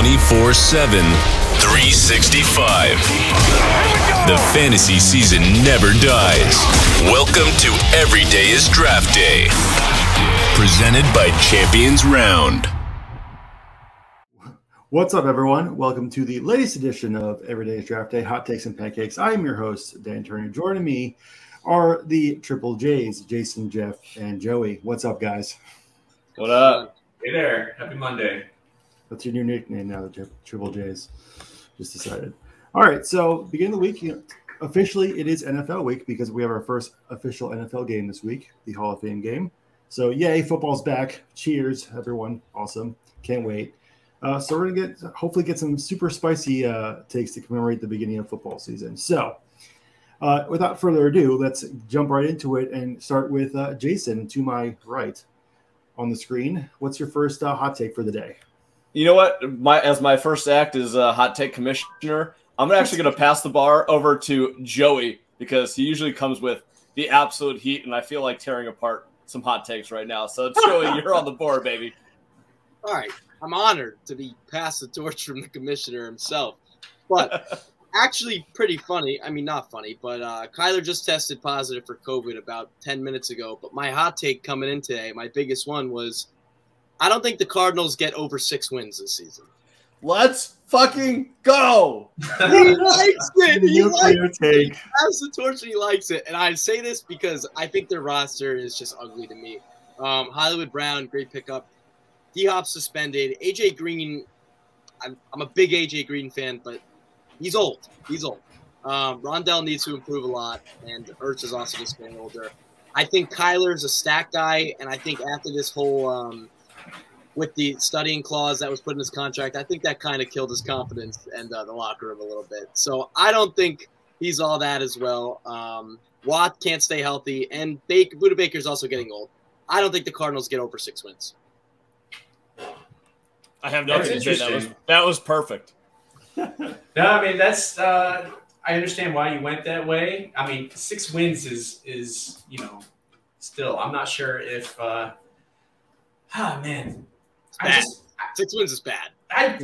24/7, 365. The fantasy season never dies. Welcome to Every Day is Draft Day. Presented by Champions Round. What's up, everyone? Welcome to the latest edition of Every Day is Draft Day, Hot Takes and Pancakes. I am your host, Dan Turner. Joining me are the Triple J's, Jason, Jeff, and Joey. What's up, guys? What up? Hey there. Happy Monday. That's your new nickname now, the Triple J's. Just decided. All right, so beginning of the week, officially it is NFL week because we have our first official NFL game this week, the Hall of Fame game. So yay, football's back. Cheers, everyone. Awesome. Can't wait. So we're going to hopefully get some super spicy takes to commemorate the beginning of football season. So without further ado, let's jump right into it and start with Jason to my right on the screen. What's your first hot take for the day? You know what? As my first act is hot take commissioner, I'm actually going to pass the bar over to Joey because he usually comes with the absolute heat, and I feel like tearing apart some hot takes right now. So, Joey, you're on the board, baby. All right. I'm honored to be passed the torch from the commissioner himself. But actually pretty funny. I mean, not funny, but Kyler just tested positive for COVID about 10 minutes ago. But my hot take coming in today, my biggest one was, I don't think the Cardinals get over 6 wins this season. Let's fucking go. He likes it. He likes it. He has the torch and he likes it. And I say this because I think their roster is just ugly to me. Hollywood Brown, great pickup. D-Hop suspended. AJ Green, I'm a big AJ Green fan, but he's old. He's old. Rondell needs to improve a lot, and Ertz is also just getting older. I think Kyler's a stack guy, and I think after this whole with the studying clause that was put in his contract, I think that kind of killed his confidence and the locker room a little bit. So I don't think he's all that as well. Watt can't stay healthy, and Buda Baker's also getting old. I don't think the Cardinals get over 6 wins. I have nothing to say. That was perfect. No, I mean, that's I understand why you went that way. I mean, 6 wins is still. I'm not sure if man. 6 wins is bad. I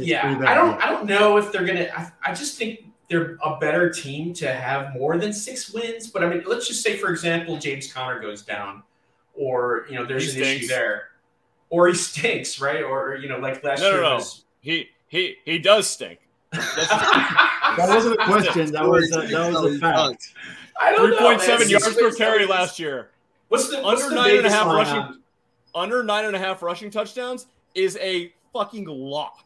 don't know if they're gonna. I just think they're a better team to have more than 6 wins. But I mean, let's just say, for example, James Conner goes down, or there's an issue there. Or he stinks, right? Or like last year. No. He does stink. That wasn't a question. That was a fact. I don't know. 3.7 yards per carry last year. What's the under 9.5 rushing? Under 9.5 rushing touchdowns is a fucking lock.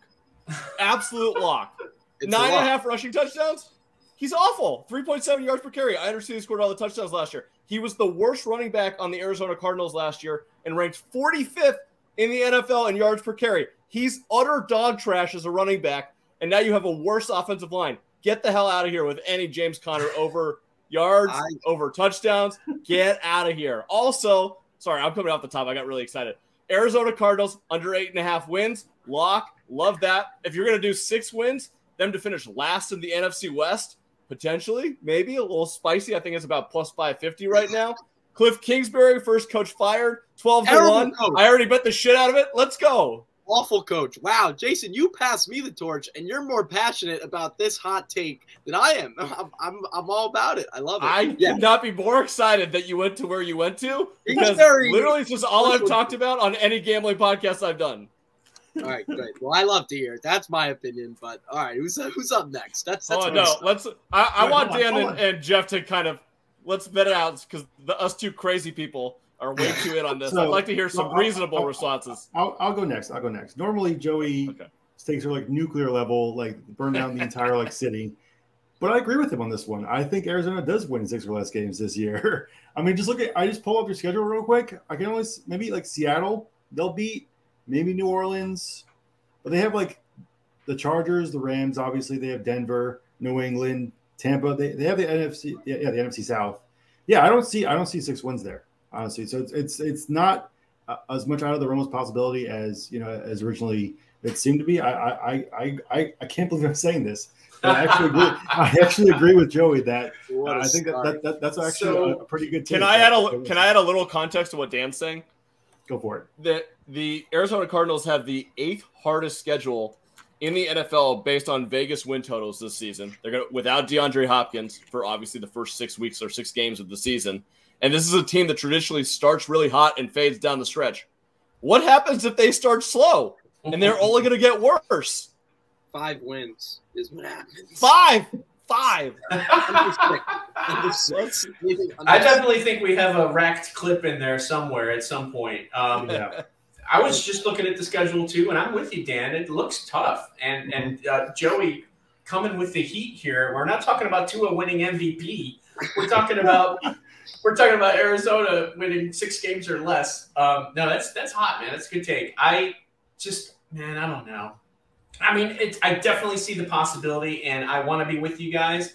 Absolute lock. 9.5 rushing touchdowns. He's awful. 3.7 yards per carry. I understand he scored all the touchdowns last year. He was the worst running back on the Arizona Cardinals last year and ranked 45th in the NFL in yards per carry. He's utter dog trash as a running back, and now you have a worse offensive line. Get the hell out of here with any James Conner over yards, over touchdowns. Get out of here. Also, sorry, I'm coming off the top. I got really excited. Arizona Cardinals under 8.5 wins. Lock. Love that. If you're going to do 6 wins, them to finish last in the NFC West, potentially, maybe a little spicy. I think it's about plus 550 right now. Cliff Kingsbury, first coach fired, 12-1. I already bet the shit out of it. Let's go. Awful coach. Wow, Jason, you passed me the torch, and you're more passionate about this hot take than I am. I'm all about it. I love it. I could not be more excited that you went to where you went to because literally it's just all I've talked about on any gambling podcast I've done. All right, great. Well, I love to hear it. That's my opinion. But all right, who's up next? That's no. I want Dan and Jeff to kind of. Let's vet it out because us two crazy people are way too in on this. I'd like to hear some reasonable responses. I'll go next. Normally, Joey takes her like nuclear level, like burn down the entire like city. But I agree with him on this one. I think Arizona does win 6 or less games this year. I mean, I just pull up your schedule real quick. I can only maybe like Seattle, they'll beat, maybe New Orleans, but they have like the Chargers, the Rams. Obviously, they have Denver, New England. Tampa, they have the NFC, the NFC South. Yeah, I don't see 6 wins there, honestly. So it's not as much out of the realm of possibility as as originally it seemed to be. I can't believe I'm saying this, but I actually agree with Joey that I think that's actually a pretty good take. Can I add a little context to what Dan's saying? Go for it. The Arizona Cardinals have the 8th hardest schedule in the NFL based on Vegas win totals this season. They're going to without DeAndre Hopkins for obviously the first 6 weeks or 6 games of the season. And this is a team that traditionally starts really hot and fades down the stretch. What happens if they start slow and they're only going to get worse? 5 wins is what happens. 5. I definitely think we have a racked clip in there somewhere at some point. Yeah. I was just looking at the schedule too, and I'm with you, Dan. It looks tough. And Joey coming with the heat here. We're not talking about Tua winning MVP. We're talking about Arizona winning 6 games or less. No, that's hot, man. That's a good take. I don't know. I mean, I definitely see the possibility, and I want to be with you guys.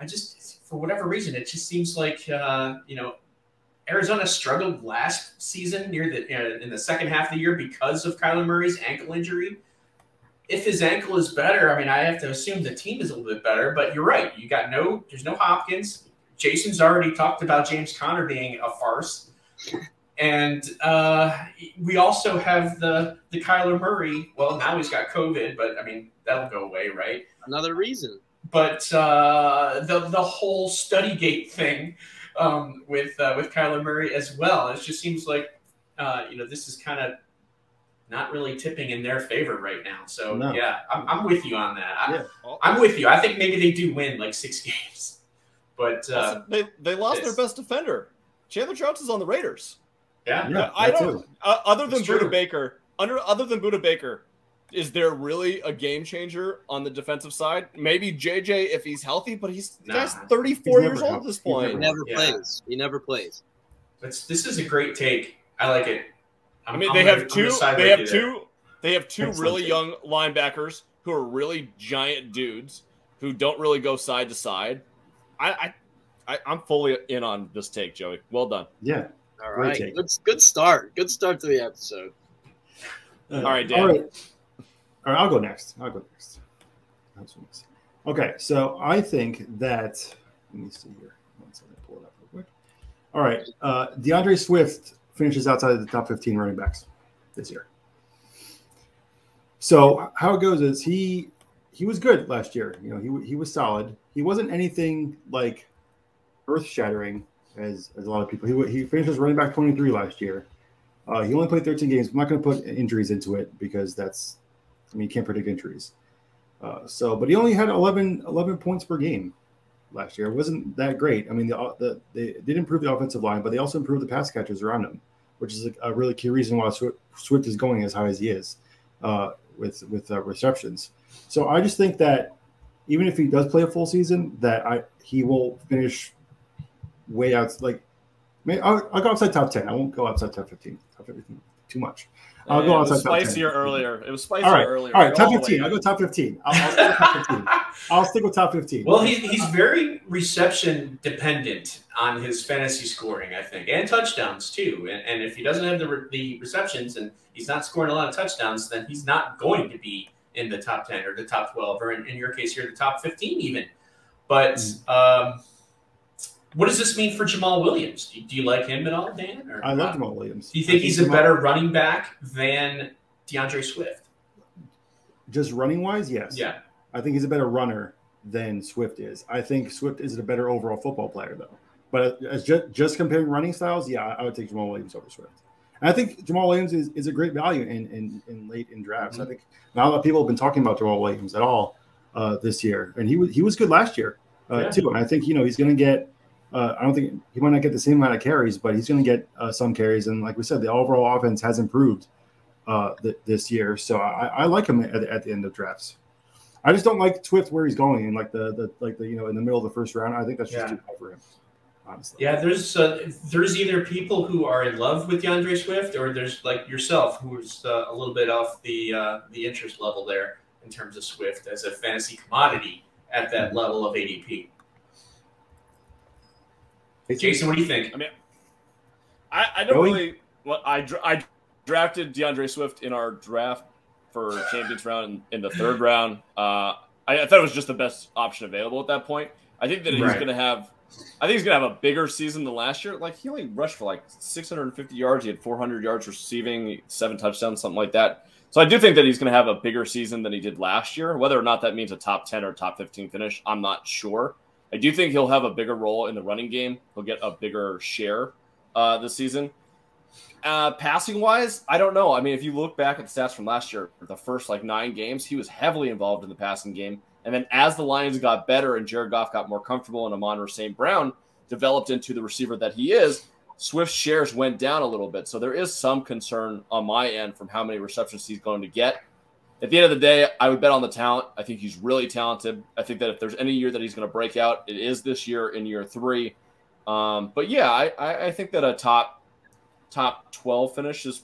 I just, for whatever reason, it just seems like Arizona struggled last season in the second half of the year because of Kyler Murray's ankle injury. If his ankle is better, I mean, I have to assume the team is a little bit better. But you're right. There's no Hopkins. Jason's already talked about James Conner being a farce. And we also have the Kyler Murray. Well, now he's got COVID, but I mean, that'll go away, right? Another reason. But the whole StudyGate thing with Kyler Murray as well. It just seems like this is kind of not really tipping in their favor right now. So yeah, I'm with you on that. I'm with you. I think maybe they do win like 6 games, but they lost their best defender. Chandler Johnson's on the Raiders. Yeah, I don't. Other than Buda Baker, is there really a game changer on the defensive side? Maybe JJ if he's healthy, but he's 34 years old at this point. He never plays. He never plays. This is a great take. I like it. They have two really young linebackers who are really giant dudes who don't really go side to side. I'm fully in on this take, Joey. Well done. Yeah. All right. Good start. Good start to the episode. All right, Dan. All right, I'll go next. Okay, so I think that let me see here. One second, pull it up real quick. All right, DeAndre Swift finishes outside of the top 15 running backs this year. So how it goes is he was good last year. He was solid. He wasn't anything like earth-shattering as a lot of people. He finished as running back 23 last year. He only played 13 games. I'm not going to put injuries into it because you can't predict injuries. But he only had 11 points per game last year. It wasn't that great. I mean, they did improve the offensive line, but they also improved the pass catchers around him, which is a really key reason why Swift is going as high as he is with receptions. So I just think that even if he does play a full season, that he will finish way out. I'll go outside top 10. I won't go outside top 15. Top 15 too much. I'll go outside top 10. Spicier earlier. It was spicier earlier. All right, top 15. I'll go top 15. I'll stick with top 15. Well, he's very reception dependent on his fantasy scoring, I think, and touchdowns too. And if he doesn't have the receptions and he's not scoring a lot of touchdowns, then he's not going to be in the top 10 or the top 12, or in your case here, the top 15 even. But what does this mean for Jamal Williams? Do you like him at all, Dan? I love Jamal Williams. Do you think he's a better running back than DeAndre Swift? Just running-wise, yes. Yeah. I think he's a better runner than Swift is. I think Swift is a better overall football player, though. But as just comparing running styles, I would take Jamal Williams over Swift. And I think Jamal Williams is a great value in late in drafts. I think not a lot of people have been talking about Jamal Williams at all this year. And he was good last year, too. And I think, he's going to get I don't think he might not get the same amount of carries, but he's going to get some carries. And like we said, the overall offense has improved this year. So I like him at the end of drafts. I just don't like Swift where he's going in in the middle of the first round. I think that's just too high for him, honestly. Yeah, there's either people who are in love with DeAndre Swift, or there's like yourself who's a little bit off the interest level there in terms of Swift as a fantasy commodity at that level of ADP. Jason, what do you think? I mean, I don't really. Well, I drafted DeAndre Swift in our draft for Champions round in the 3rd round. I thought it was just the best option available at that point. I think that he's going to have. I think he's going to have a bigger season than last year. Like, he only rushed for 650 yards. He had 400 yards receiving, 7 touchdowns, something like that. So I do think that he's going to have a bigger season than he did last year. Whether or not that means a top 10 or top 15 finish, I'm not sure. I do think he'll have a bigger role in the running game. He'll get a bigger share this season. Passing-wise, I don't know. I mean, if you look back at the stats from last year, the first 9 games, he was heavily involved in the passing game. And then as the Lions got better and Jared Goff got more comfortable and Amon-Ra St. Brown developed into the receiver that he is, Swift's shares went down a little bit. So there is some concern on my end from how many receptions he's going to get. At the end of the day, I would bet on the talent. I think he's really talented. I think that if there's any year that he's going to break out, it is this year in year 3. But yeah, I think that a top 12 finish is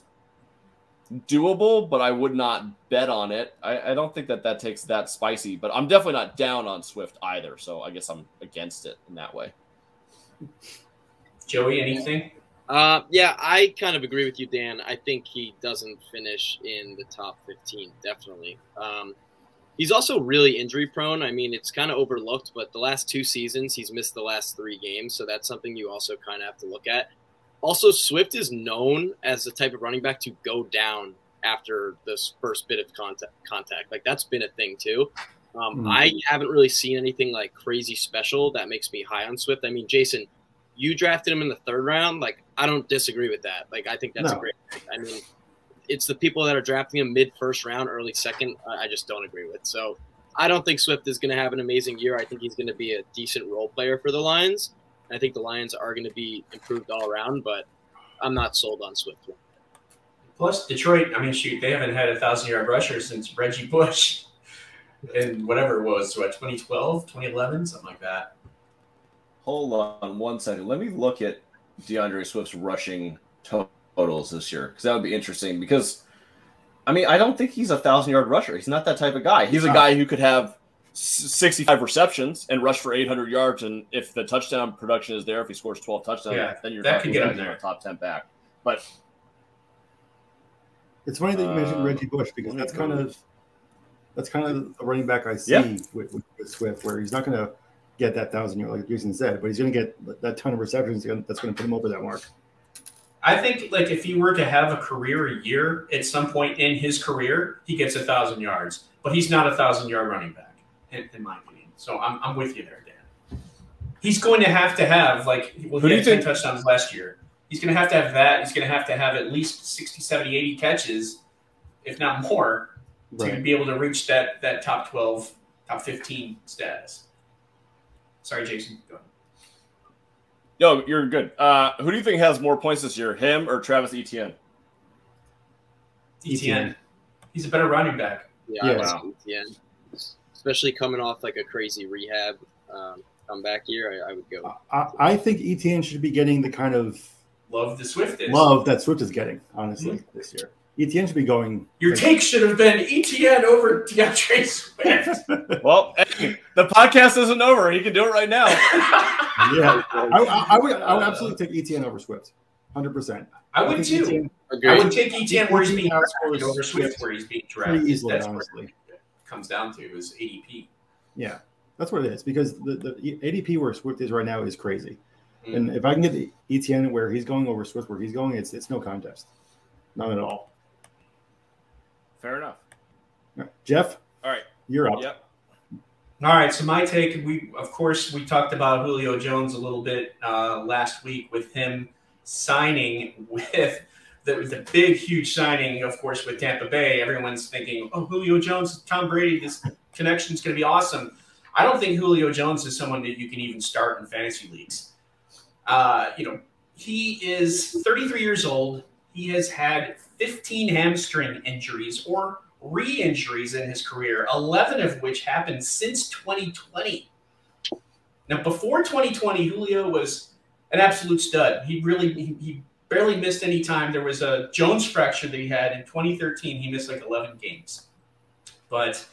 doable, but I would not bet on it. I don't think that takes that spicy, but I'm definitely not down on Swift either. So I guess I'm against it in that way. Joey, anything? Yeah, I kind of agree with you, Dan. I think he doesn't finish in the top 15, definitely. He's also really injury prone. I mean, it's kind of overlooked, but the last 2 seasons, he's missed the last 3 games. So that's something you also kind of have to look at. Also, Swift is known as the type of running back to go down after this first bit of contact. That's been a thing too. I haven't really seen anything crazy special that makes me high on Swift. I mean, Jason, you drafted him in the 3rd round. I don't disagree with that. I think that's a great pick. I mean, it's the people that are drafting him mid-1st round, early 2nd, I just don't agree with. So I don't think Swift is going to have an amazing year. I think he's going to be a decent role player for the Lions. I think the Lions are going to be improved all around, but I'm not sold on Swift. Plus, Detroit, I mean, shoot, they haven't had a 1,000-yard rusher since Reggie Bush in whatever it was, 2012, 2011, something like that. Hold on 1 second. Let me look at DeAndre Swift's rushing totals this year, because that would be interesting. Because, I mean, I don't think he's a 1,000-yard rusher. He's not that type of guy. He's a guy who could have 65 receptions and rush for 800 yards. And if the touchdown production is there, if he scores 12 touchdowns, then you're talking about a top 10 back. But it's funny that you mentioned Reggie Bush, because that's kind of the running back I see with Swift, where he's not going to get that 1,000-yard, like Jason said, but he's going to get that ton of receptions that's going to put him over that mark. I think if he were to have a career year at some point in his career, he gets 1,000 yards, but he's not a 1,000-yard running back, in my opinion. So I'm with you there, Dan. He's going to have he had 10 touchdowns last year. He's going to have that. He's going to have at least 60, 70, 80 catches, if not more, to be able to reach that top 12, top 15 status. Sorry, Jason. Go ahead. No, you're good. Who do you think has more points this year, him or Travis Etienne? Etienne. He's a better running back. Yeah, Etienne. Especially coming off a crazy rehab comeback year, I would go. I think Etienne should be getting the kind of love that Swift is getting, honestly, this year. Etienne should be going. Your take should have been Etienne over DeAndre Swift. Well, the podcast isn't over. He can do it right now. Yeah, I would absolutely take Etienne over Swift, 100%. I would too. I would take Etienne where he's being drafted over Swift where he's being drafted. Pretty easily, that's honestly. What it comes down to is ADP. Yeah, that's what it is, because the ADP where Swift is right now is crazy. And if I can get the Etienne where he's going over Swift where he's going, it's no contest. Not at all. Fair enough. All right. Jeff? All right. You're up. Yep. All right, so my take, we talked about Julio Jones a little bit last week with him signing with the big, huge signing, of course, with Tampa Bay. Everyone's thinking, oh, Julio Jones, Tom Brady, this connection is going to be awesome. I don't think Julio Jones is someone that you can even start in fantasy leagues. He is 33 years old. He has had 15 hamstring injuries or re-injuries in his career, 11 of which happened since 2020. Now, before 2020, Julio was an absolute stud. He barely missed any time. There was a Jones fracture that he had in 2013. He missed 11 games. But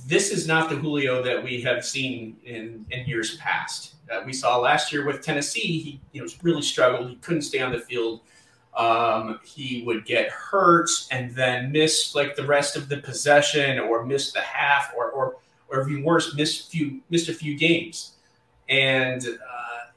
this is not the Julio that we have seen in years past. We saw last year with Tennessee, he really struggled. He couldn't stay on the field. He would get hurt and then miss the rest of the possession, or miss the half, or even worse, missed a few games. And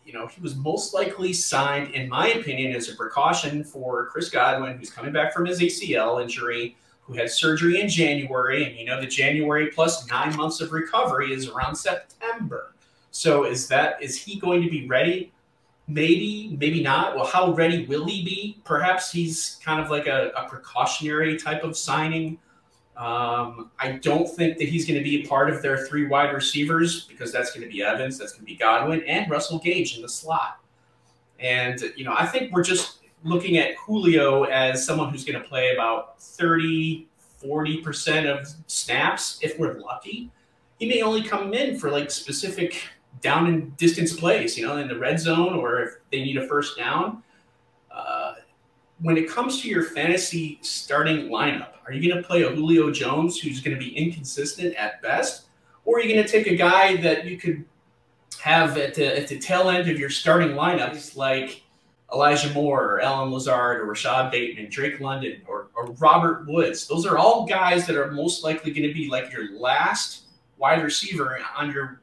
he was most likely signed, in my opinion, as a precaution for Chris Godwin, who's coming back from his ACL injury, who had surgery in January. And the January plus 9 months of recovery is around September. So is he going to be ready? Maybe, maybe not. Well, how ready will he be? Perhaps he's kind of like a precautionary type of signing. I don't think that he's going to be a part of their 3 wide receivers, because that's going to be Evans, that's going to be Godwin, and Russell Gage in the slot. And, I think we're just looking at Julio as someone who's going to play about 30-40% of snaps if we're lucky. He may only come in for like specific down and distance plays, in the red zone, or if they need a first down. When it comes to your fantasy starting lineup, are you going to play a Julio Jones who's going to be inconsistent at best? Or are you going to take a guy that you could have at the tail end of your starting lineup, like Elijah Moore or Alan Lazard or Rashad Bateman, Drake London or Robert Woods? Those are all guys that are most likely going to be like your last wide receiver on your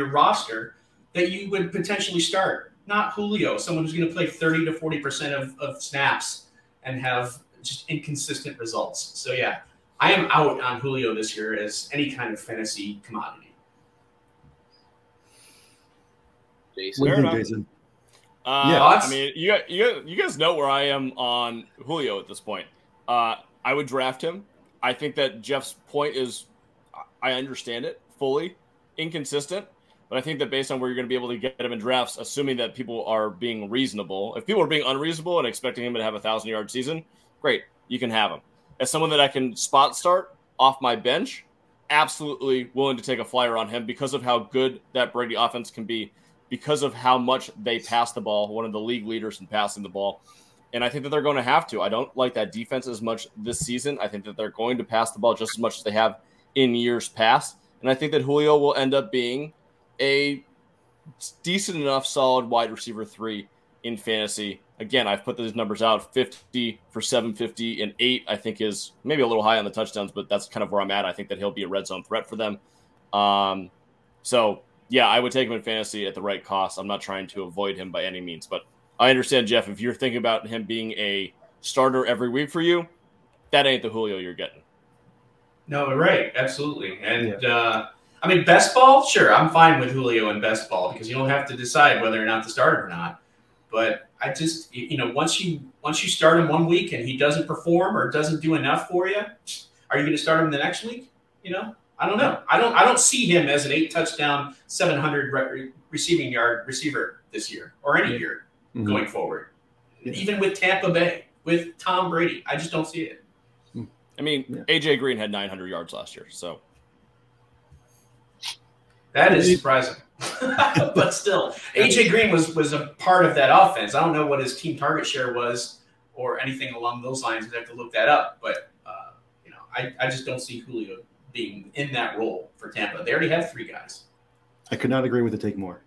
roster that you would potentially start. Not Julio, someone who's going to play 30 to 40% of snaps and have just inconsistent results. So, yeah, I am out on Julio this year as any kind of fantasy commodity. Jason. What do you think, Jason? I mean, you guys know where I am on Julio at this point. I would draft him. I think that Jeff's point is, I understand it fully, inconsistent. But I think that based on where you're going to be able to get him in drafts, assuming that people are being reasonable, if people are being unreasonable and expecting him to have a 1,000-yard season, great, you can have him. As someone that I can spot start off my bench, absolutely willing to take a flyer on him because of how good that Brady offense can be, because of how much they pass the ball, one of the league leaders in passing the ball. And I think that they're going to have to. I don't like that defense as much this season. I think that they're going to pass the ball just as much as they have in years past. And I think that Julio will end up being a decent enough solid wide receiver 3 in fantasy. Again, I've put those numbers out. 50 for 750 and 8, I think, is maybe a little high on the touchdowns, but that's kind of where I'm at. I think that he'll be a red zone threat for them. So, yeah, I would take him in fantasy at the right cost. I'm not trying to avoid him by any means, but I understand, Jeff, if you're thinking about him being a starter every week for you, that ain't the Julio you're getting. No, right. Absolutely. And, I mean, best ball, sure, I'm fine with Julio in best ball because you don't have to decide whether or not to start him or not. But I just, once you start him one week and he doesn't perform or doesn't do enough for you, are you going to start him the next week? I don't know. I don't see him as an 8-touchdown, 700 receiving yard receiver this year or any year going forward. Even with Tampa Bay, with Tom Brady, I just don't see it. I mean, AJ Green had 900 yards last year, so. That is surprising. But still, AJ Green was a part of that offense. I don't know what his team target share was or anything along those lines. We'd have to look that up. But, I just don't see Julio being in that role for Tampa. They already have 3 guys. I could not agree with the take more.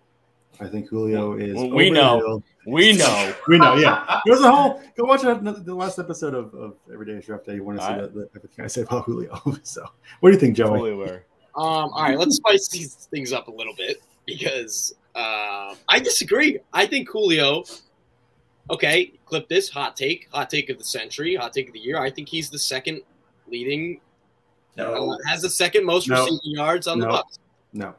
I think Julio is. Well, we know, yeah. There's a whole. Go watch the last episode of Everyday Draft Day. You want to see everything I say about Julio. So, what do you think, Joey? Totally aware. All right, let's spice these things up a little bit because I disagree. I think Julio. Okay, clip this hot take of the century, hot take of the year. I think he's the second leading. No, has the second most receiving yards on the Bucs. No.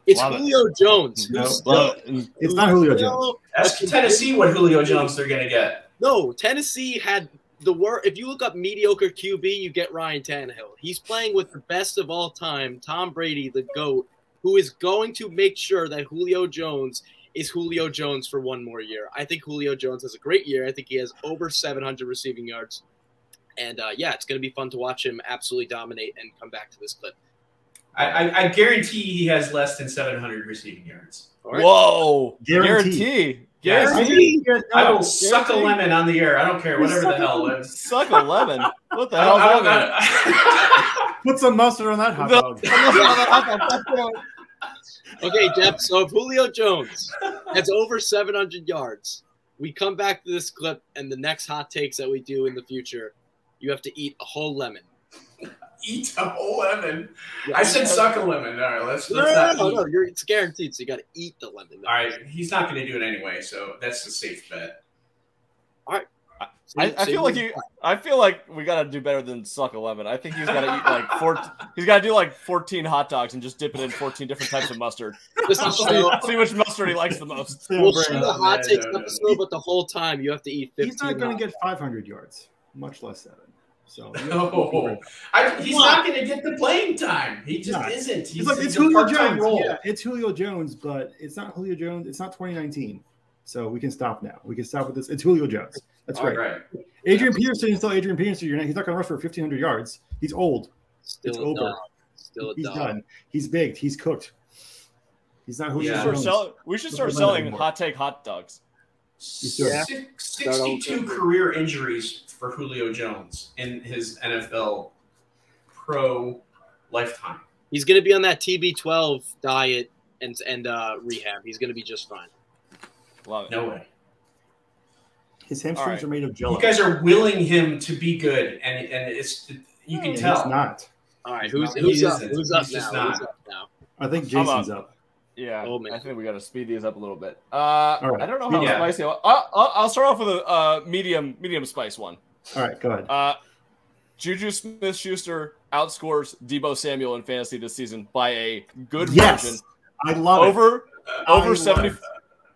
It's Julio Jones. No, it's not Julio Jones. Ask Tennessee what Julio Jones they're going to get. No, Tennessee had the worst. If you look up mediocre QB, you get Ryan Tannehill. He's playing with the best of all time, Tom Brady, the GOAT, who is going to make sure that Julio Jones is Julio Jones for one more year. I think Julio Jones has a great year. I think he has over 700 receiving yards. And, it's going to be fun to watch him absolutely dominate and come back to this clip. I guarantee he has less than 700 receiving yards. Right. Whoa. Guarantee. I will suck a lemon on the air. I don't care. Whatever the hell it is. Suck a lemon? What the hell is that? Put some mustard on that hot dog. Okay, Jeff. So if Julio Jones has over 700 yards, we come back to this clip and the next hot takes that we do in the future, you have to eat a whole lemon. Eat a whole lemon. Yeah, I said suck a lemon. All right, let's no, it's guaranteed. So you got to eat the lemon. All right, he's not going to do it anyway, so that's a safe bet. All right. I feel like we got to do better than suck a lemon. I think he's got to eat like he's got to do like 14 hot dogs and just dip it in 14 different types of mustard. Just to show, see which mustard he likes the most. We'll shoot the hot takes episode, but the whole time you have to eat 15. He's not going to get 500 yards, much less 7. So he's not going to get the playing time. He just isn't. He's it's Julio Jones. Yeah, it's Julio Jones, but it's not Julio Jones. It's not 2019. So we can stop now. We can stop with this. It's Julio Jones. That's right. Right. Adrian Peterson is still Adrian Peterson. He's not going to rush for 1,500 yards. He's old. It's over. He's done. He's baked. He's cooked. He's not Julio Jones. We should start selling hot take hot dogs. 62 career injuries for Julio Jones in his NFL pro lifetime. He's going to be on that TB12 diet and rehab. He's going to be just fine. Love it. No way. His hamstrings are made of jello. You guys are willing him to be good, and it's you can tell. He's not. All right, who's up now? I think Jason's up. Yeah, oh, man. I think we got to speed these up a little bit. Right. I don't know how spicy. I'll start off with a medium spice one. All right, go ahead. Juju Smith-Schuster outscores Deebo Samuel in fantasy this season by a good margin. I love it.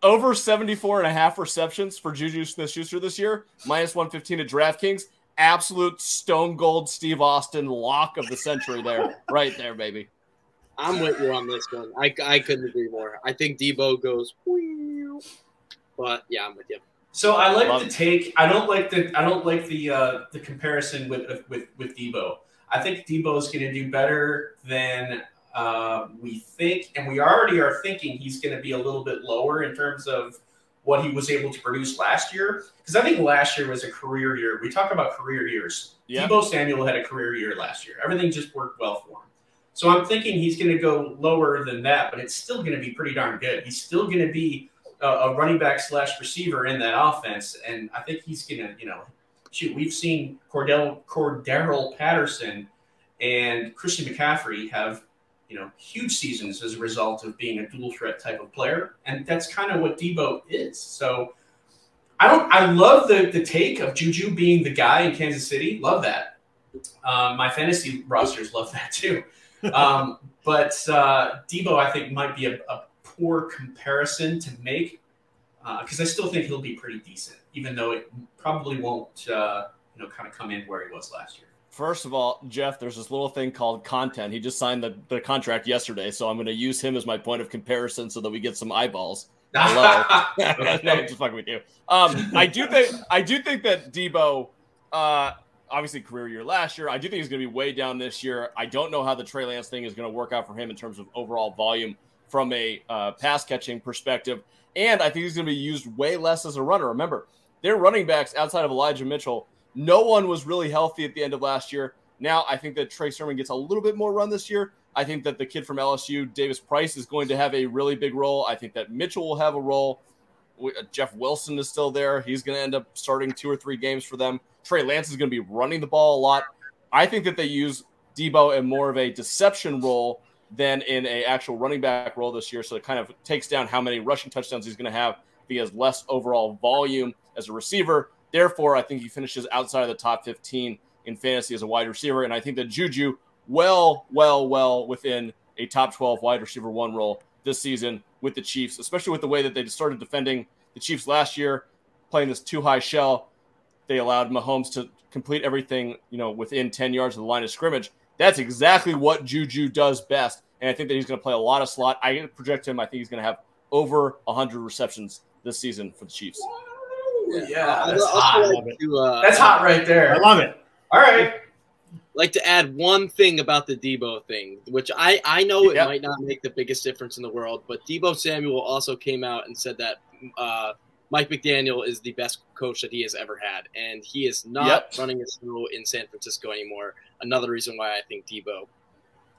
Over 74.5 receptions for Juju Smith-Schuster this year, minus 115 at DraftKings. Absolute stone gold Steve Austin lock of the century there. Right there, baby. I'm with you on this one. I couldn't agree more. I think Deebo goes, but yeah, I'm with you. So I like the take. I don't like the comparison with Deebo. I think Deebo is going to do better than we think, and we already are thinking he's going to be a little bit lower in terms of what he was able to produce last year. Because I think last year was a career year. We talk about career years. Yeah. Deebo Samuel had a career year last year. Everything just worked well for him. So I'm thinking he's going to go lower than that, but it's still going to be pretty darn good. He's still going to be a running back / receiver in that offense, and I think he's going to, we've seen Cordero Patterson and Christian McCaffrey have, huge seasons as a result of being a dual threat type of player, and that's kind of what Deebo is. So I love the take of Juju being the guy in Kansas City. Love that. My fantasy rosters love that too. But Deebo, I think, might be a poor comparison to make because I still think he'll be pretty decent, even though it probably won't, kind of come in where he was last year. First of all, Jeff, there's this little thing called content. He just signed the contract yesterday, so I'm going to use him as my point of comparison so that we get some eyeballs. Hello. No, just fucking with you. I do think that Deebo, obviously career year last year, I do think he's going to be way down this year. I don't know how the Trey Lance thing is going to work out for him in terms of overall volume from a pass catching perspective. And I think he's going to be used way less as a runner. Remember, their running backs outside of Elijah Mitchell, no one was really healthy at the end of last year. Now I think that Trey Sermon gets a little bit more run this year. I think that the kid from LSU, Davis Price, is going to have a really big role. I think that Mitchell will have a role. Jeff Wilson is still there. He's going to end up starting 2 or 3 games for them. Trey Lance is going to be running the ball a lot. I think that they use Deebo in more of a deception role than in an actual running back role this year. So it kind of takes down how many rushing touchdowns he's going to have if he has less overall volume as a receiver. Therefore, I think he finishes outside of the top 15 in fantasy as a wide receiver. And I think that Juju well within a top 12 wide receiver 1 role this season with the Chiefs, especially with the way that they started defending the Chiefs last year, playing this too high shell. They allowed Mahomes to complete everything, within 10 yards of the line of scrimmage. That's exactly what Juju does best. And I think that he's going to play a lot of slot. I project him. I think he's going to have over 100 receptions this season for the Chiefs. Yeah, that's hot. That's hot right there. I love it. All right. Like to add one thing about the Deebo thing, which I know it might not make the biggest difference in the world, but Deebo Samuel also came out and said that Mike McDaniel is the best coach that he has ever had, and he is not running a show in San Francisco anymore. Another reason why I think Deebo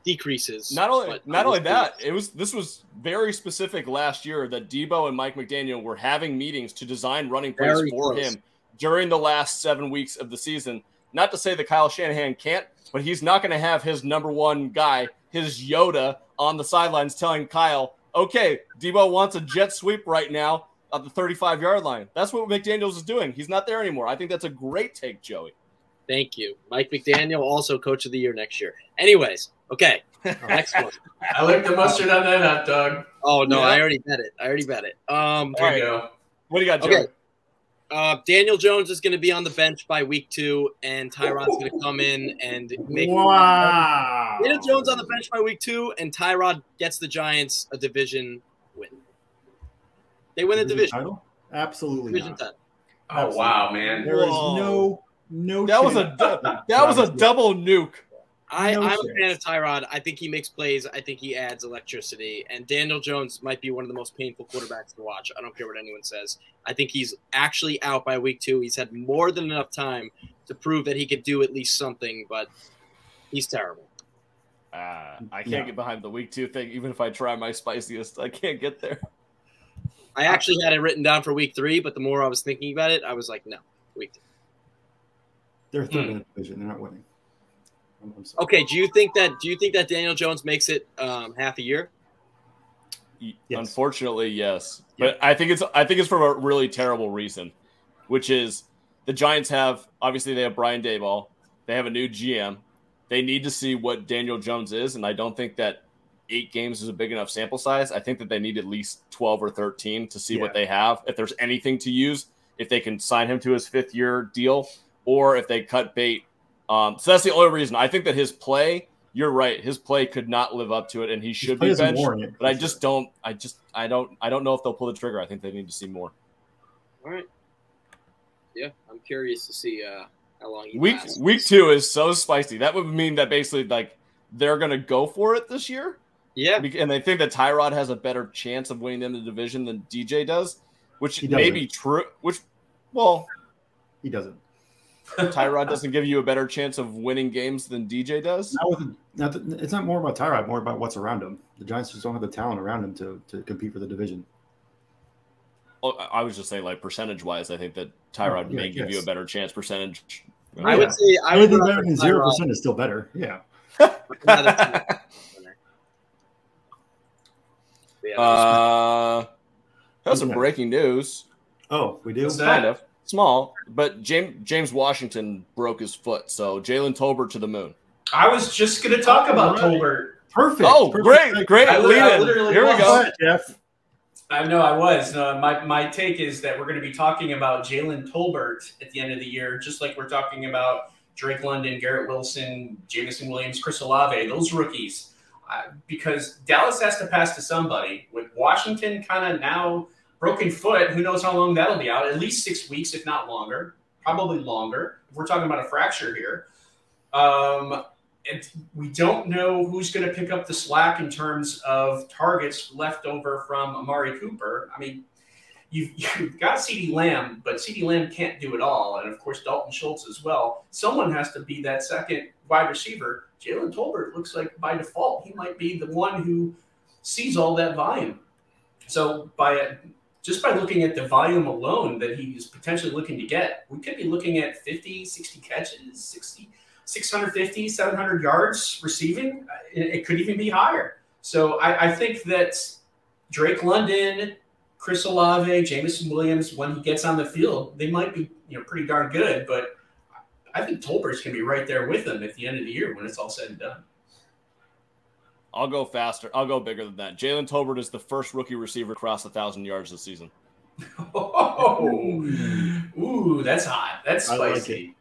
decreases. Not only that, this was very specific last year that Deebo and Mike McDaniel were having meetings to design running plays for him during the last 7 weeks of the season. Not to say that Kyle Shanahan can't but he's not going to have his number one guy, his Yoda, on the sidelines telling Kyle, okay, Deebo wants a jet sweep right now at the 35-yard line. That's what McDaniels is doing. He's not there anymore. I think that's a great take, Joey. Thank you. Mike McDaniel, also coach of the year next year. Anyways, okay, next one. I like the mustard on that hot dog. Oh, no, yeah. I already bet it. There you go. What do you got, Joey? Okay. Daniel Jones is going to be on the bench by week 2, and Tyrod's going to come in and make Daniel Jones on the bench by week 2, and Tyrod gets the Giants a division win. They win the division. Title? Absolutely division not. title. Oh, absolutely. Wow, man. There is no that was a double nuke. I'm a fan of Tyrod. I think he makes plays. I think he adds electricity. And Daniel Jones might be one of the most painful quarterbacks to watch. I don't care what anyone says. I think he's actually out by week 2. He's had more than enough time to prove that he could do at least something, but he's terrible. I can't get behind the week 2 thing, even if I try my spiciest. I can't get there. I actually had it written down for week 3, but the more I was thinking about it, I was like, no, week 2. They're third in the division. They're not winning. Okay, do you think that Daniel Jones makes it half a year? Yes. Unfortunately, yes. But I think it's for a really terrible reason, which is the Giants they have Brian Daboll. They have a new GM. They need to see what Daniel Jones is, and I don't think that 8 games is a big enough sample size. I think that they need at least 12 or 13 to see what they have. If there's anything to use, if they can sign him to his 5th-year deal, or if they cut bait. So that's the only reason. I think that his play, you're right, his play could not live up to it, and he should be benched. But I don't know if they'll pull the trigger. I think they need to see more. All right. Yeah, I'm curious to see how long he lasts. Week 2 is so spicy. That would mean that basically like they're going to go for it this year. Yeah. And they think that Tyrod has a better chance of winning them the division than DJ does, which may be true. He doesn't. Tyrod doesn't give you a better chance of winning games than DJ does? It's not more about Tyrod, more about what's around him. The Giants just don't have the talent around him to compete for the division. Oh, I was just saying, like, percentage-wise, I think that Tyrod may give you a better chance percentage. I would say anything better than 0% is still better. Yeah. That's some breaking news. Oh, we do? Kind of. Small, but James Washington broke his foot, so Jalen Tolbert to the moon. I was just going to talk about Tolbert. Perfect. Oh, perfect. Great. Here we go. Jeff. I know I was. My take is that we're going to be talking about Jalen Tolbert at the end of the year, just like we're talking about Drake London, Garrett Wilson, Jameson Williams, Chris Olave, those rookies. Because Dallas has to pass to somebody. With Washington kind of now broken foot, who knows how long that'll be out? At least 6 weeks, if not longer. Probably longer. We're talking about a fracture here. And we don't know who's going to pick up the slack in terms of targets left over from Amari Cooper. I mean, you've got CeeDee Lamb, but CeeDee Lamb can't do it all. And, of course, Dalton Schultz as well. Someone has to be that second wide receiver. Jalen Tolbert looks like by default he might be the one who sees all that volume. So just by looking at the volume alone that he's potentially looking to get, we could be looking at 50, 60 catches, 650, 700 yards receiving. It could even be higher. So I think that Drake London, Chris Olave, Jameson Williams, when he gets on the field, they might be pretty darn good. But I think Tolbert's going to be right there with them at the end of the year when it's all said and done. I'll go faster. I'll go bigger than that. Jalen Tolbert is the first rookie receiver to cross 1,000 yards this season. Ooh, that's hot. That's spicy. Like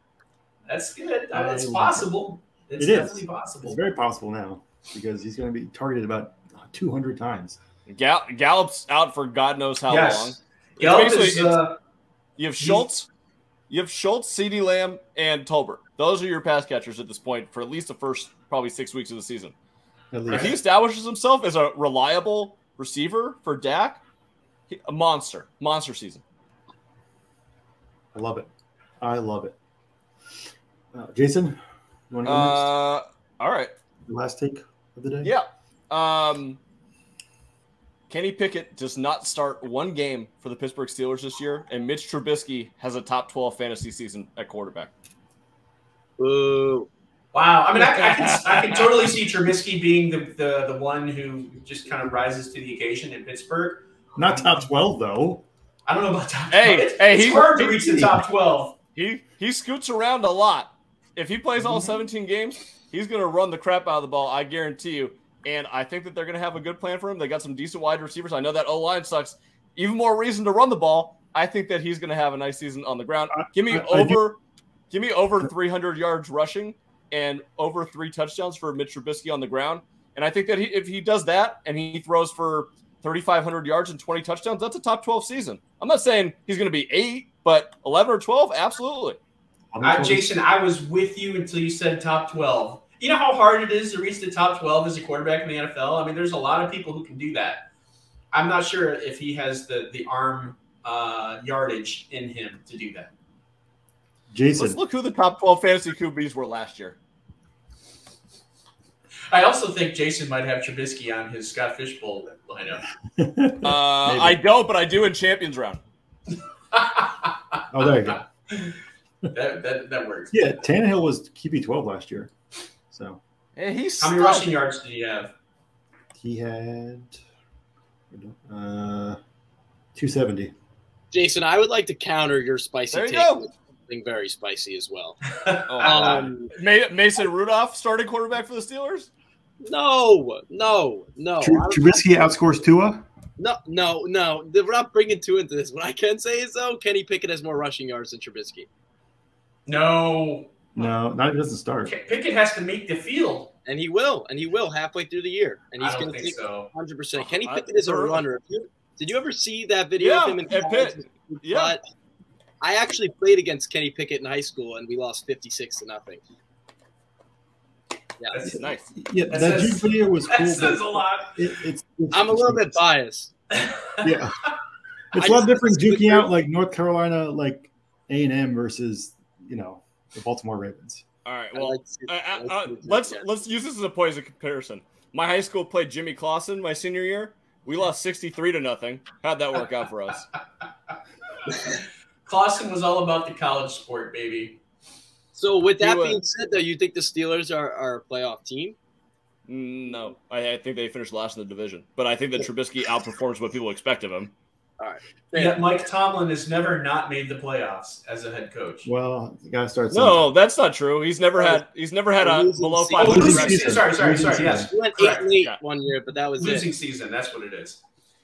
that's good. That's possible. It's definitely possible. It's very possible now because he's going to be targeted about 200 times. Gallup's out for God knows how long. Gallup is, you have Schultz, CeeDee Lamb, and Tolbert. Those are your pass catchers at this point for at least the first probably 6 weeks of the season. If he establishes himself as a reliable receiver for Dak, a monster season. I love it. Jason, you want to go next? All right. The last take of the day? Yeah. Kenny Pickett does not start one game for the Pittsburgh Steelers this year, and Mitch Trubisky has a top 12 fantasy season at quarterback. Ooh. Wow. I mean, I can totally see Trubisky being the one who just kind of rises to the occasion in Pittsburgh. Not top 12 though. I don't know about top 12. Hey, it's hard to reach the top 12. He scoots around a lot. If he plays all 17 games, he's going to run the crap out of the ball, I guarantee you. And I think that they're going to have a good plan for him. They got some decent wide receivers. I know that O-line sucks. Even more reason to run the ball. I think that he's going to have a nice season on the ground. Give me over 300 yards rushing and over 3 touchdowns for Mitch Trubisky on the ground. And I think that if he does that and he throws for 3,500 yards and 20 touchdowns, that's a top 12 season. I'm not saying he's going to be 8, but 11 or 12, absolutely. Jason, I was with you until you said top 12. You know how hard it is to reach the top 12 as a quarterback in the NFL? I mean, there's a lot of people who can do that. I'm not sure if he has the arm yardage in him to do that. Jason. Let's look who the top 12 fantasy QBs were last year. I also think Jason might have Trubisky on his Scott Fishbowl lineup. I don't, but I do in Champions Round. Oh, there you go. That works. Yeah, Tannehill was QB 12 last year. So, hey, how many rushing yards did he have? He had 270. Jason, I would like to counter your spicy there you take go. with something very spicy as well. Mason Rudolph starting quarterback for the Steelers? No. Trubisky outscores Tua? No. We're not bringing Tua into this. What I can say is, though, Kenny Pickett has more rushing yards than Trubisky. No, not if he doesn't start. Pickett has to make the field. And he will halfway through the year. And he's going to take 100%. Kenny Pickett is a runner. Did you ever see that video of him in Pitt? Yeah. I actually played against Kenny Pickett in high school, and we lost 56-0. Yeah, that's nice. Yeah, that Jude video was cool. That says a lot. I'm a little bit biased. Yeah. It's a lot different juking out like North Carolina, like A&M versus, the Baltimore Ravens. All right, well, let's use this as a point as a comparison. My high school played Jimmy Clausen my senior year. We lost 63-0. How'd that work out for us? Clausen was all about the college sport, baby. So with that being said, though, you think the Steelers are a playoff team? No. I think they finished last in the division. But I think that Trubisky outperforms what people expect of him. All right. Yeah, Mike Tomlin has never not made the playoffs as a head coach. Well, you gotta start. No, that's not true. He's never had a below 500 season. Sorry. Yes, we went 8-8 one year, but that was losing season. That's what it is.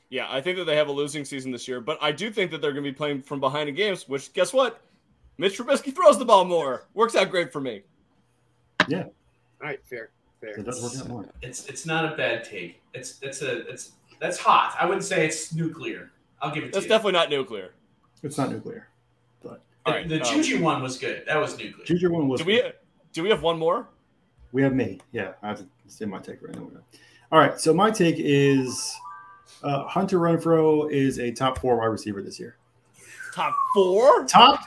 Yeah, I think that they have a losing season this year, but I do think that they're going to be playing from behind in games. Which, guess what? Mitch Trubisky throws the ball more. Works out great for me. Yeah. All right. Fair. It does work out more. It's not a bad take. That's hot. I wouldn't say it's nuclear. I'll give it to you. That's definitely not nuclear. It's not nuclear. But the Juju one was good. That was nuclear. Juju one was good. Do we have one more? We have me. Yeah, I have to say my take right now. All right, so my take is Hunter Renfrow is a top 4 wide receiver this year. Top 4? Top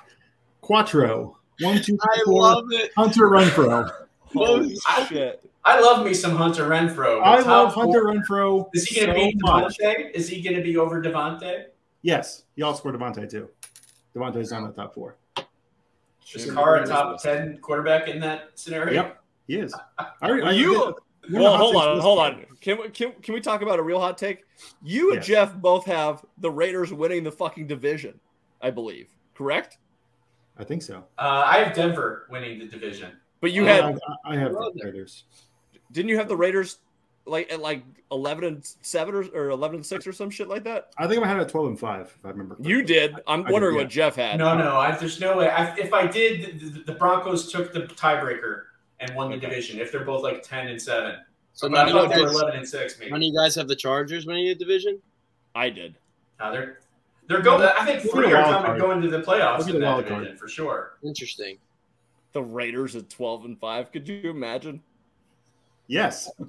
quattro. 1, 2, 3, 4. Love it. Hunter Renfrow. Holy shit. I love me some Hunter Renfrow. I love Hunter Renfrow. Is he going to beat Devontae? Is he going to be over Devontae? Yes. He outscored Devontae too. Devontae's not in the top 4. Is Carr a top 10 quarterback in that scenario? Yep, he is. Hold on. Can we talk about a real hot take? You and Jeff both have the Raiders winning the fucking division, I believe. Correct? I think so. I have Denver winning the division. But you had I have the Raiders. Didn't you have the Raiders at 11-7 or 11-6 or some shit like that? I think I had it 12-5 if I remember correctly. You did. I'm wondering what Jeff had. No. There's no way. If I did, the Broncos took the tiebreaker and won the division. If they're both like 10-7, so I thought they were 11-6. Maybe. None of you guys have the Chargers winning the division? I did. They're going. I think 3 are going to the playoffs in that division for sure. Interesting. The Raiders at 12-5. Could you imagine? Yes. We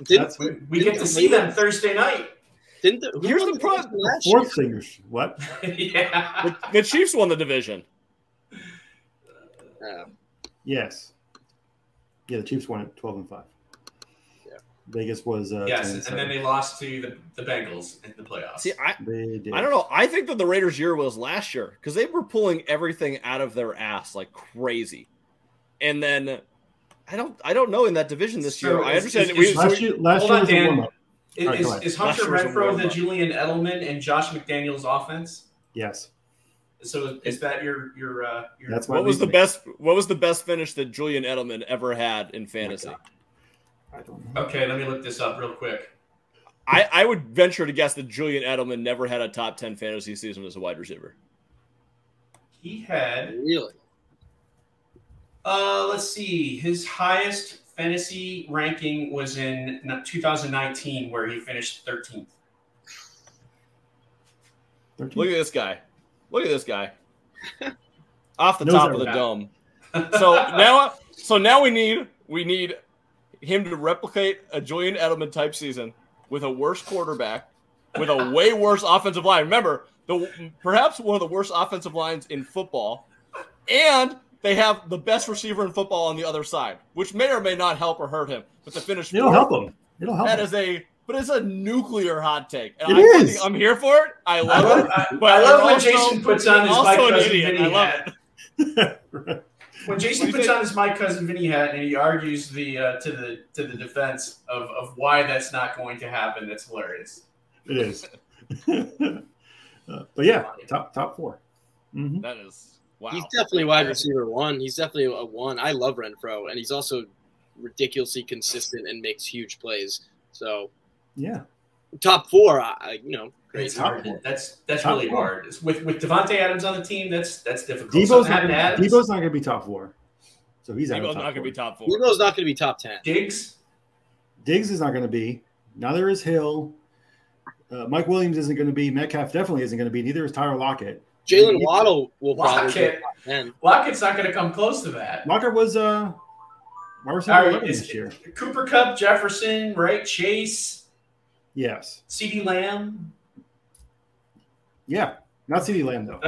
get to see them Thursday night. Here's the problem. Fourth singers. What? Yeah. The Chiefs won the division. Yes. Yeah, the Chiefs won at 12-5. Yeah. Vegas was yes, and then they lost to the Bengals in the playoffs. See, I don't know. I think that the Raiders' year was last year because they were pulling everything out of their ass like crazy, and then I don't know in that division this year. I understand. Last year was a warm-up. Is Hunter Renfrow the Julian Edelman and Josh McDaniels offense? Yes. So is that your That's what was the best finish that Julian Edelman ever had in fantasy? I don't know. Okay, let me look this up real quick. I would venture to guess that Julian Edelman never had a top 10 fantasy season as a wide receiver. He had Really? Let's see. His highest fantasy ranking was in 2019, where he finished 13th. Look at this guy. Look at this guy. Off the top of the dome. So now we need him to replicate a Julian Edelman type season with a worse quarterback, with a way worse offensive line. Remember, perhaps one of the worst offensive lines in football, and they have the best receiver in football on the other side, which may or may not help or hurt him. But to finish, it'll help him. It'll help. But it's a nucure hot take. And I'm here for it. I love it. But I love when Jason puts on his Mike Cousin Vinny I love hat. It. When Jason puts on his Mike Cousin Vinny hat and he argues to the defense of why that's not going to happen, that's hilarious. It is. But yeah, top 4. Mm-hmm. That is. Wow. He's definitely wide receiver 1. He's definitely a 1. I love Renfrow, and he's also ridiculously consistent and makes huge plays. So, yeah, top 4. Great. It's hard. That's really hard. With Devontae Adams on the team, that's difficult. Deebo's not going to be top 4, so he's not going to be top 4. Deebo's not going to be top 10. Diggs is not going to be. Neither is Hill. Mike Williams isn't going to be. Metcalf definitely isn't going to be. Neither is Tyler Lockett. Jalen Waddle will probably be top 10. Lockett's not going to come close to that. Lockett was wide receiver 11 this year. Cooper Kupp, Jefferson, right? Chase. Yes. CeeDee Lamb. Yeah, not CeeDee Lamb though.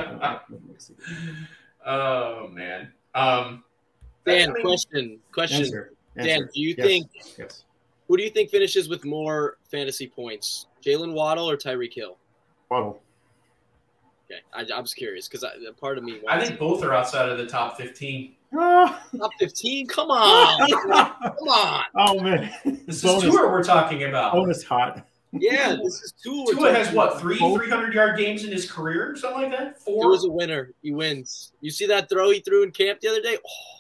Oh man. Dan, question. Answer. Dan, do you think? Yes. Who do you think finishes with more fantasy points, Jalen Waddle or Tyreek Hill? Waddle. Okay, I'm just curious because part of me. I think both are outside of the top 15. Top 15? Come on, come on. Oh man, this is Tua we're talking about. Bonus hot. Yeah, this is Tua. Tua has what 300-yard games in his career, something like that. 4. He was a winner. He wins. You see that throw he threw in camp the other day? Oh.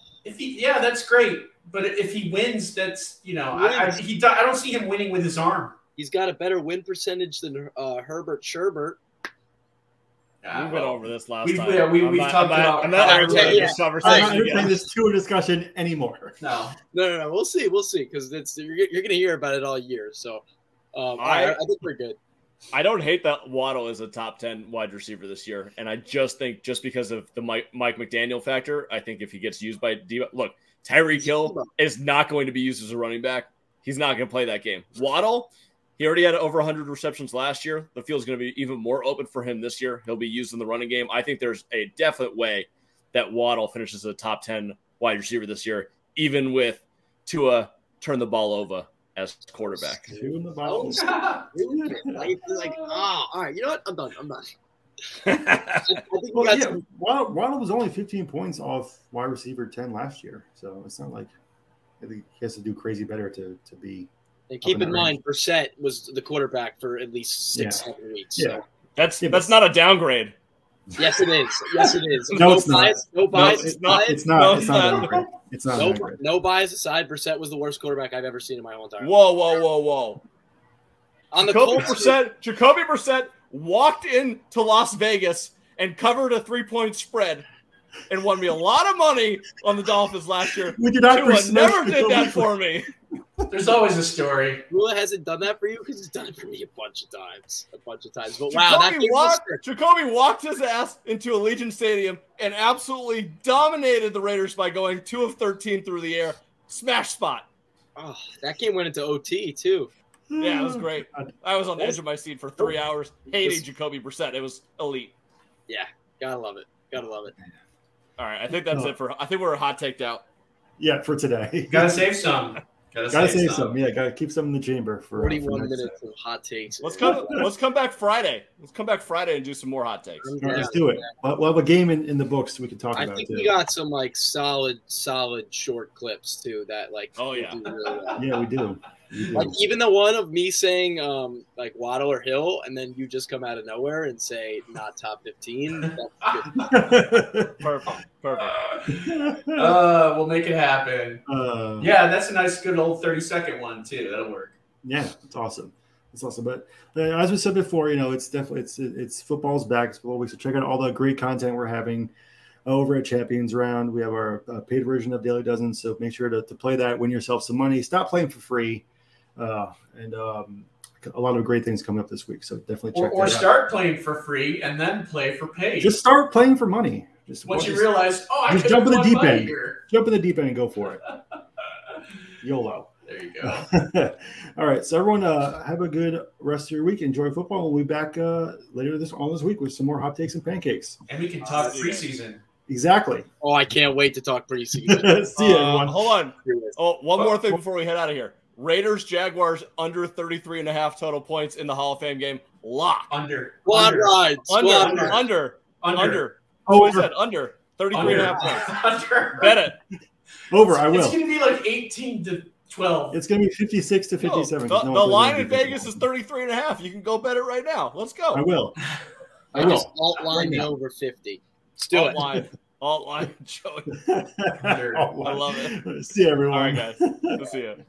That's great. But if he wins, that's I don't see him winning with his arm. He's got a better win percentage than Herbert Sherbert. We went over this last time. Yeah, we've talked about. I'm not entertaining this conversation. I'm not entertaining this Tua discussion anymore. No. We'll see because you're going to hear about it all year. So I think we're good. I don't hate that Waddle is a top 10 wide receiver this year, and I just think just because of the Mike McDaniel factor, I think if he gets used by look, Tyreek Hill is not going to be used as a running back. He's not going to play that game. Waddle. He already had over 100 receptions last year. The field's going to be even more open for him this year. He'll be used in the running game. I think there's a definite way that Waddle finishes a top 10 wide receiver this year, even with Tua turn the ball over as quarterback. Turn the ball over. All right. You know what? I'm done. Waddle was only 15 points off wide receiver 10 last year, so it's not like he has to do crazy better to be. And keep in mind, Brissett was the quarterback for at least 7 weeks. Yeah, so. That's not a downgrade. Yes, it is. Yes, it is. No, it's bias. Not. No bias. It's not. It's not a downgrade. It's not. No bias aside, Brissett was the worst quarterback I've ever seen in my whole entire life. Whoa! On the Jacoby Brissett walked into Las Vegas and covered a 3-point spread and won me a lot of money on the Dolphins last year. Tua never did that for me. There's always a story. Tua hasn't done that for you because he's done it for me a bunch of times. But Jacoby walked his ass into Allegiant Stadium and absolutely dominated the Raiders by going 2 of 13 through the air. Smash spot. Oh, that game went into OT too. Yeah, it was great. I was on the edge of my seat for 3 hours hating Jacoby Brissett. It was elite. Yeah, gotta love it. All right, I think that's it I think we're hot taked out. Yeah, for today. Gotta save some. Gotta save some. Yeah, gotta keep some in the chamber for 41 minutes of hot takes. Let's come back Friday. Let's come back Friday and do some more hot takes. Right, let's do it. We'll have a game in the books we can talk about. I think we got some like solid short clips too. That like. Oh yeah. Do really well. Yeah, we do. Like even the one of me saying like Waddle or Hill, and then you just come out of nowhere and say not top 15. Perfect. We'll make it happen. Yeah, that's a nice, good old 30-second one too. That'll work. Yeah, it's awesome. It's awesome. But as we said before, it's definitely it's football's back. It's football week, so check out all the great content we're having over at Champions Round. We have our paid version of Daily Dozens, so make sure to play that, win yourself some money. Stop playing for free. And a lot of great things coming up this week. So definitely check or that start out. Playing for free and then play for pay. Just start playing for money. Once you realize, I just could jump in the deep end. Here. Jump in the deep end and go for it. YOLO. There you go. All right. So everyone have a good rest of your week. Enjoy football. We'll be back later this week with some more hot takes and pancakes. And we can talk preseason. Exactly. Oh, I can't wait to talk preseason. See you, everyone. Hold on. Oh, one more thing before we head out of here. Raiders, Jaguars, under 33.5 total points in the Hall of Fame game. Lock. Under. Squad ride. Under. Oh, I said under. 33.5 points. Under. Bet it. Over. I will. It's going to be like 18-12. It's going to be 56 to 57. The line in Vegas is 33.5. You can go bet it right now. Let's go. I will. I just alt line the over 50. Let's do it. Alt line, Joey. Under. I love it. See you, everyone. All right, guys. We'll see you.